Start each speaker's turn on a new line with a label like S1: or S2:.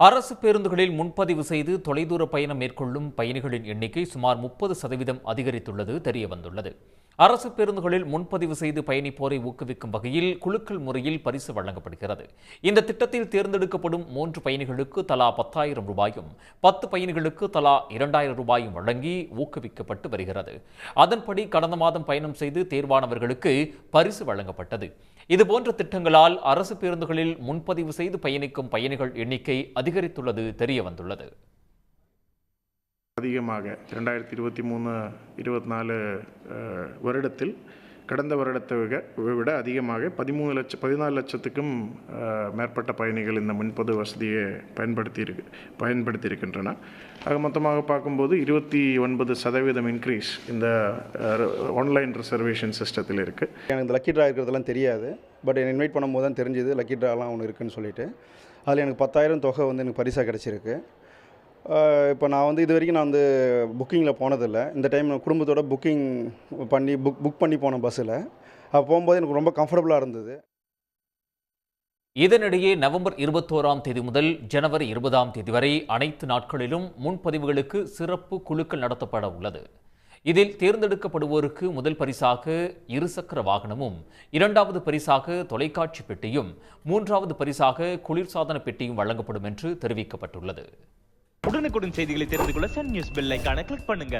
S1: அரசு பேருந்துகளில் முன்பதிவு செய்து தொலைதூர பயணம் மேற்கொள்ளும் பயணிகளின் எண்ணிக்கை சுமார் 30% அதிகரித்துள்ளது தெரியவந்துள்ளது. அரசு பேருந்துகளில் முன்பதிவு செய்து பயணிப்போரை ஊக்குவிக்கும் வகையில் குலுக்கல் முறையில் பரிசு வழங்கப்படுகிறது. இந்த திட்டத்தில் தேர்ந்தெடுக்கப்படும் 3 பயணிகளுக்கு தலா 10,000 ரூபாயும் 10 பயணிகளுக்கு தலா 2,000 ரூபாயும் வழங்கி ஊக்குவிக்கப்பட்டு வருகிறது. அதன்படி கடந்த மாதம் பயணம் செய்து தேர்வானவர்களுக்கு பரிசு வழங்கப்பட்டது. இதுபோன்ற திட்டங்களால் அரசு பேருந்துகளில் முன்பதிவு செய்து பயணிக்கும் பயணிகள் எண்ணிக்கை அதிகரித்துள்ளது தெரியவந்துள்ளது.
S2: அதிகமாக 2023-24 வருடத்தில் கடந்த வருடத்தை விட அதிகமாக 14 லட்சத்துக்கும் மேற்பட்ட பயணிகள் இந்த முன்பதிவு வசதியை பயன்படுத்தியிருக்கின்றன. ஆக மொத்தமாக பார்க்கும்போது 29% இன்க்ரீஸ் இந்த ஆன்லைன் ரிசர்வேஷன் சிஸ்டத்தில் இருக்குது.
S3: எனக்கு இந்த லக்கி ட்ரா இருக்கிறதெல்லாம் தெரியாது. பட் என்னை இன்வைட் பண்ணும்போது தான் தெரிஞ்சுது லக்கி ட்ராலாம் ஒன்று இருக்குதுன்னு சொல்லிட்டு. அதில் எனக்கு 10,000 தொகை எனக்கு பரிசாக கிடச்சிருக்கு. இப்போ நான் இது வரைக்கும் நான் புக்கிங்கில் போனதில்லை. இந்த டைம் நான் குடும்பத்தோட புக் பண்ணி போன பஸ்ஸில் போகும்போது எனக்கு ரொம்ப கம்ஃபர்டபுளாக இருந்தது.
S1: இதனிடையே நவம்பர் 21ஆம் தேதி முதல் ஜனவரி 20ஆம் தேதி வரை அனைத்து நாட்களிலும் முன்பதிவுகளுக்கு சிறப்பு குலுக்கல் நடத்தப்பட உள்ளது. இதில் தேர்ந்தெடுக்கப்படுவோருக்கு முதல் பரிசாக இருசக்கர வாகனமும், 2வது பரிசாக தொலைக்காட்சி பெட்டியும், 3வது பரிசாக குளிர்சாதன பெட்டியும் வழங்கப்படும் என்று தெரிவிக்கப்பட்டுள்ளது.
S4: உடனுக்குடன் செய்திகளை தெரிந்து கொள்ள சன் நியூஸ் பெல் ஐகானை கிளிக் பண்ணுங்க.